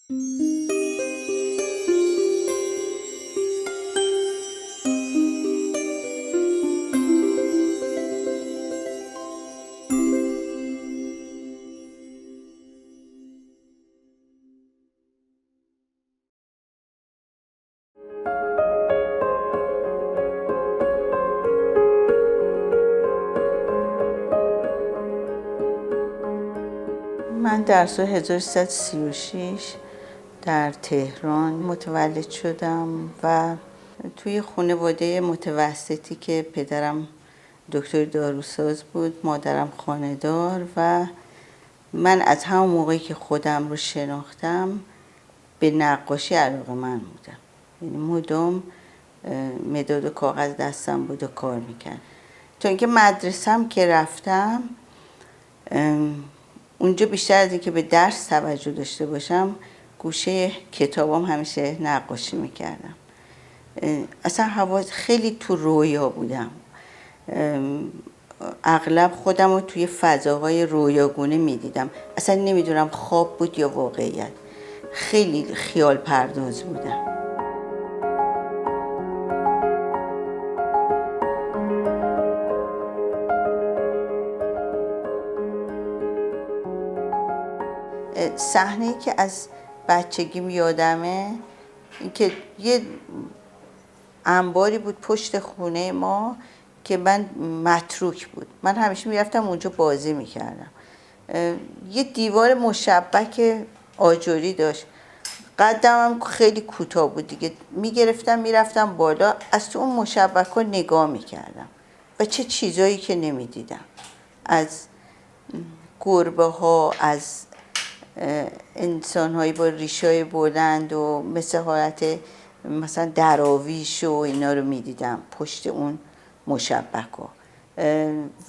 من در سال 1336 در تهران متولد شدم و توی خانواده متوسطی که پدرم دکتر داروساز بود، مادرم خانه‌دار و من از همون موقعی که خودم رو شناختم به نقاشی علاقه‌مند بودم. یعنی مدام مداد و کاغذ دستم بود و کار میکرد. تا اینکه مدرسه‌ام که رفتم، اونجا بیشتر از اینکه به درس توجه داشته باشم، گوشه کتابام همیشه نقاشی میکردم. اصلا حواس خیلی تو رویا بودم. اغلب خودم رو توی فضاهای رویاگونه میدیدم. اصلا نمیدونم خواب بود یا واقعیت. خیلی خیال پرداز بودم. صحنه‌ای که از بچگیم یادمه، این که یه انباری بود پشت خونه ما که من متروک بود. من همیشه میرفتم اونجا بازی میکردم. یه دیوار مشبک آجری داشت. قدمم خیلی کوتاه بود دیگه. میگرفتم میرفتم بالا، از تو اون مشبک ها نگاه میکردم و چه چیزایی که نمیدیدم. از گربه ها، از انسان هایی با ریشای بلند و مثل حالت مثلا دراویش و اینا رو میدیدم پشت اون مشبک ها.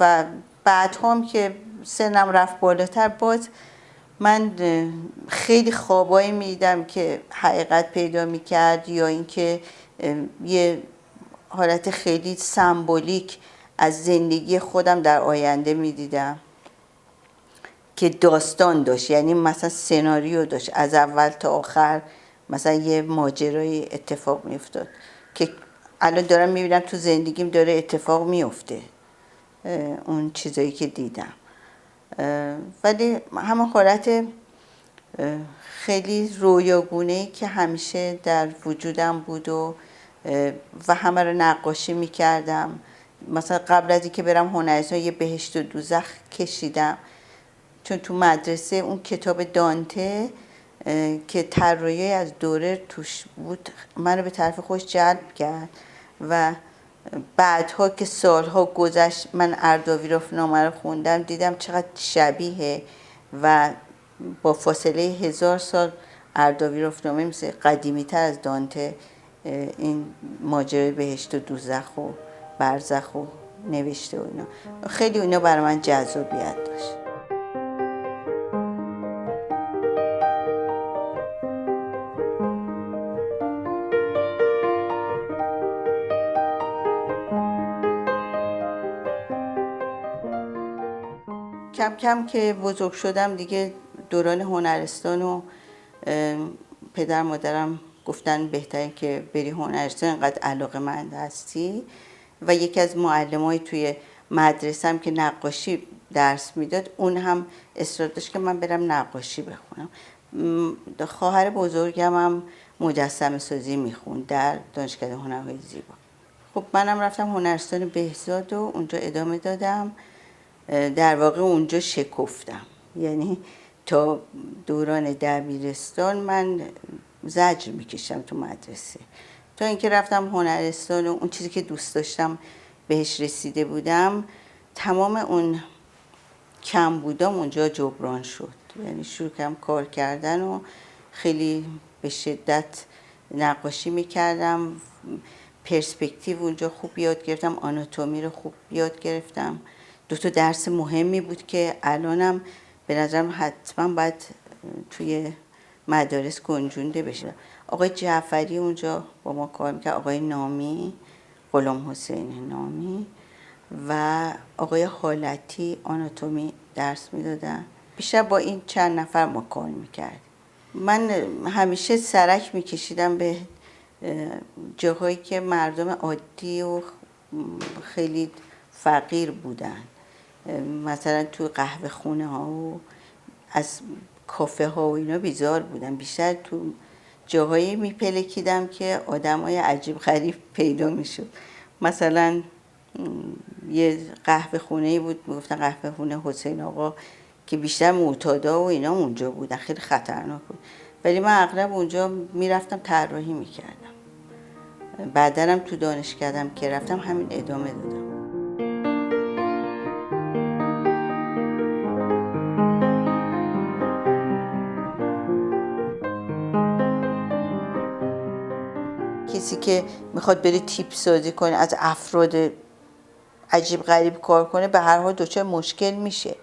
و بعد هم که سنم رفت بالاتر، باز من خیلی خوابایی میدیدم که حقیقت پیدا میکرد یا اینکه یه حالت خیلی سمبولیک از زندگی خودم در آینده میدیدم که داستان داشت. یعنی مثلا سناریو داشت، از اول تا آخر مثلا یه ماجرای اتفاق میافتاد که الان دارم میبینم تو زندگیم داره اتفاق میفته، اون چیزایی که دیدم. ولی همه حالت خیلی رویاگونه‌ای که همیشه در وجودم بود و همه رو نقاشی میکردم. مثلا قبل از اینکه برم هنرستان یه بهشت و دوزخ کشیدم، چون تو مدرسه اون کتاب دانته که طراحی از دوره توش بود منو به طرف خودش جلب کرد و بعدها که سالها گذشت من اردویرافنامه رو خوندم، دیدم چقدر شبیه و با فاصله 1000 سال اردویرافنامه مثل قدیمی تر از دانته این ماجرای بهشت و دوزخ و برزخ و نوشته و اینا. خیلی اینا برای من جذابیت داشت. کم کم که بزرگ شدم دیگه دوران هنرستان و پدر مادرم گفتن بهتره که بری هنرستان، انقدر علاقه‌مند هستی. و یکی از معلمای توی مدرسه‌ام که نقاشی درس میداد، اون هم اصرار داشت که من برم نقاشی بخونم. خواهر بزرگم هم مجسمه سازی میخوند در دانشکده هنرهای زیبا. خب منم رفتم هنرستان بهزاد و اونجا ادامه دادم. در واقع اونجا شکفتم. یعنی تا دوران دبیرستان من زجر میکشم تو مدرسه، تا اینکه رفتم هنرستان و اون چیزی که دوست داشتم بهش رسیده بودم. تمام اون کم بودم اونجا جبران شد. یعنی شروع کردم کار کردن و خیلی به شدت نقاشی میکردم. پرسپکتیو اونجا خوب یاد گرفتم، آناتومی رو خوب یاد گرفتم. 2 درس مهمی بود که الانم به نظرم حتما باید توی مدارس گنجونده بشه. آقای جعفری اونجا با ما کار میکرد، آقای نامی، غلام حسین نامی و آقای حالتی آناتومی درس میدادن. بیشتر با این چند نفر ما کار میکردیم. من همیشه سرک میکشیدم به جاهایی که مردم عادی و خیلی فقیر بودن، مثلا تو قهوه خونه ها و از کافه ها و اینا بیزار بودم. بیشتر تو جاهایی میپلکیدم که آدم های عجیب غریب پیدا میشد. مثلا یه قهوه خونه بود، میگفتن قهوه خونه حسین آقا، که بیشتر معتادا و اینا اونجا بودن، خیلی خطرناک بود. ولی من اغلب اونجا میرفتم طراحی میکردم. بعدنم تو دانشکده‌ام که رفتم همین ادامه دادم. کسی که میخواد بره تیپ سازی کنه، از افراد عجیب غریب کار کنه، به هر حال دچار مشکل میشه.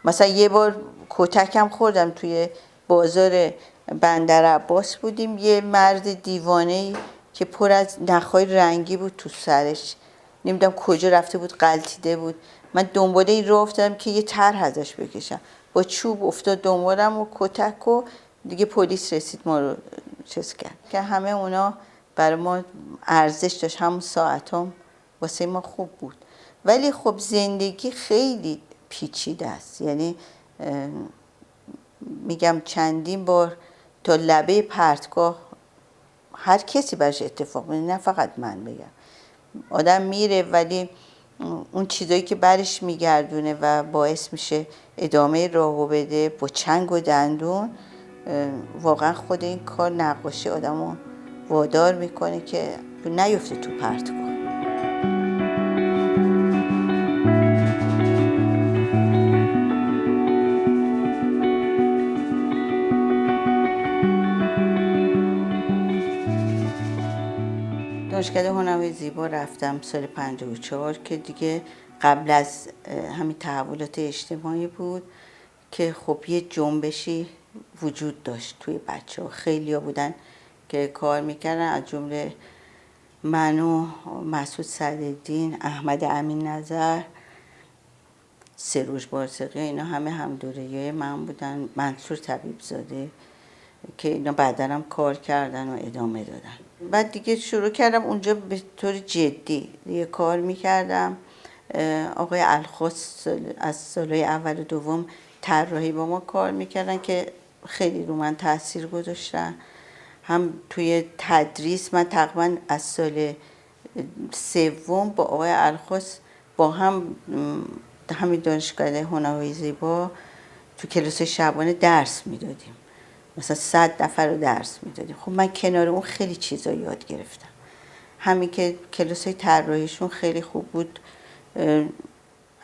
مثلا یه بار کتکم خوردم توی بازار بندر عباس بودیم، یه مرد دیوانه‌ای که پر از نخای رنگی بود تو سرش، نمیدونم کجا رفته بود، غلطیده بود. من دنباله این راه افتادم که یه طرح ازش بکشم، با چوب افتاد دنبالم و کتک، و دیگه پلیس رسید ما رو چیز کرد. که همه اونا برای ما ارزش داشت، همون ساعتام واسه ما خوب بود. ولی خب زندگی خیلی پیچیده است، یعنی میگم چندین بار تا لبه پرتگاه هر کسی براش اتفاق میفته، نه فقط من بگم. آدم میره ولی اون چیزایی که برش میگردونه و باعث میشه ادامه راهو بده با چنگ و دندون، واقعا خود این کار نقاشی آدمو وادار میکنه که نیفته تو پرتگاه. دانشکده هنرهای زیبا رفتم سال 54 که دیگه قبل از همین تحولات اجتماعی بود که خب یه جنبشی وجود داشت توی بچه‌ها. خیلی‌ها بودن که کار میکردن، از جمله من و مسعود صدرالدین، احمد امین نظر، سروش بارسقی، اینا همه هم دوره‌ای من بودن، منصور طبیب زاده، که اینا بعداً هم کار کردن و ادامه دادن. بعد دیگه شروع کردم اونجا به طور جدی یه کار میکردم. آقای الخاص از سالهای اول و دوم طراحی با ما کار میکردن که خیلی رو من تاثیر گذاشتن. هم توی تدریس، من تقریبا از سال سوم با آقای الخاص با هم همین دانشکده هنرهای زیبا تو کلاس شبانه درس میدادیم، مثلا 100 نفر رو درس میدادیم. خب من کنار اون خیلی چیزا یاد گرفتم. همین که کلاسای طراحیشون خیلی خوب بود.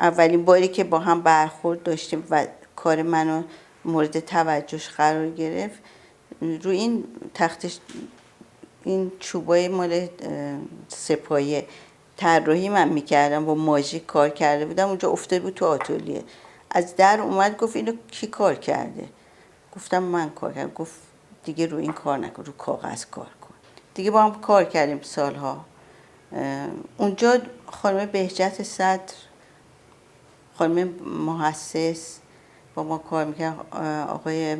اولین باری که با هم برخورد داشتیم و کار منو مورد توجهش قرار گرفت، رو این تختش این چوبای مال سپایه طراحی من میکردم، با ماژیک کار کرده بودم، اونجا افتاده بود تو آتلیه. از در اومد گفت اینو کی کار کرده؟ گفتم من کار کردم. گفت دیگه رو این کار نکن، رو کاغذ کار کن. دیگه با هم کار کردیم سالها. اونجا خانم بهجت صدر، خانم محسس با ما کار میکردن، آقای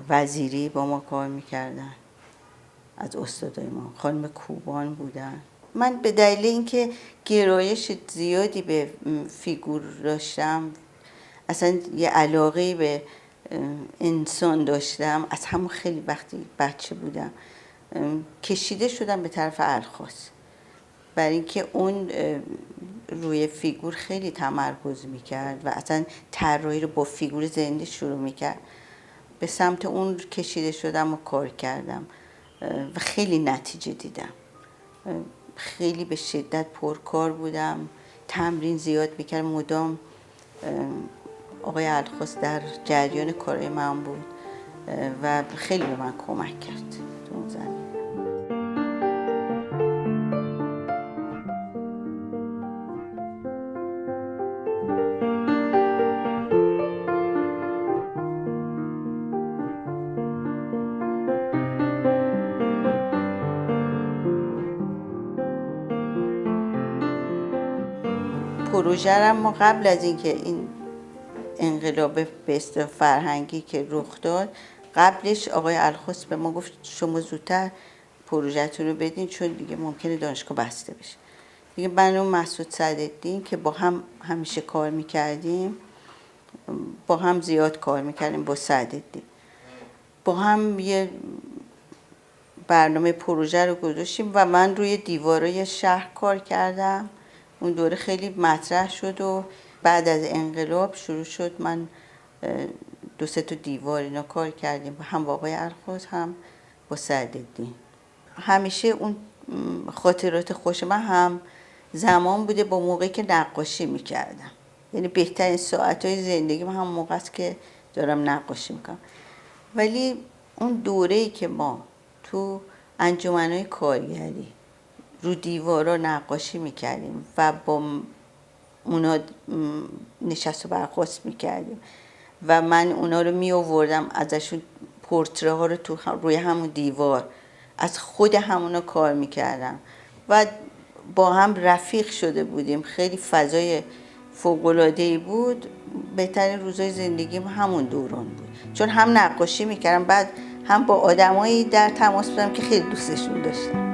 وزیری با ما کار میکردن از استادای ما، خانم کوبان بودن. من به دلیل اینکه گرایش زیادی به فیگور داشتم، اصلا یه علاقه به انسان داشتم، از همون خیلی وقتی بچه بودم کشیده شدم به طرف الخاص، برای اینکه اون روی فیگور خیلی تمرکز میکرد و اصلا طراحی رو با فیگور زنده شروع میکرد. به سمت اون کشیده شدم و کار کردم و خیلی نتیجه دیدم. خیلی به شدت پرکار بودم، تمرین زیاد میکردم مدام. آقای الخاص در جریان کارهای من بود و خیلی به من کمک کرد تو اون زمین. پروژه ما قبل از اینکه این انقلاب به اصطلاح فرهنگی که رخ داد، قبلش آقای الخوست به ما گفت شما زودتر پروژه‌تون رو بدین چون دیگه ممکنه دانشگاه بسته بشه. دیگه من و مسعود صدرالدین که با هم همیشه کار میکردیم، با هم زیاد کار میکردیم با صدرالدین، با هم یه برنامه پروژه رو گذاشتیم و من روی دیوارای شهر کار کردم. اون دوره خیلی مطرح شد و بعد از انقلاب شروع شد. من 2-3 تا دیوار اینا کار کردیم، هم با آقای الخوست هم با صدرالدین. همیشه اون خاطرات خوش من هم زمان بوده با موقعی که نقاشی میکردم. یعنی بهترین ساعتهای زندگیم هم موقع است که دارم نقاشی میکنم. ولی اون دوره‌ای که ما تو انجمنهای کارگری رو دیوارا نقاشی میکردیم و با اونا نشست و برخاست میکردیم و من اونا رو می آوردم ازشون پورتره ها رو تو روی همون دیوار از خود همونا کار میکردم و با هم رفیق شده بودیم. خیلی فضای فوق‌العاده‌ای بود. بهترین روزای زندگیم همون دوران بود، چون هم نقاشی میکردم بعد هم با آدمایی در تماس بودم که خیلی دوستشون داشتم.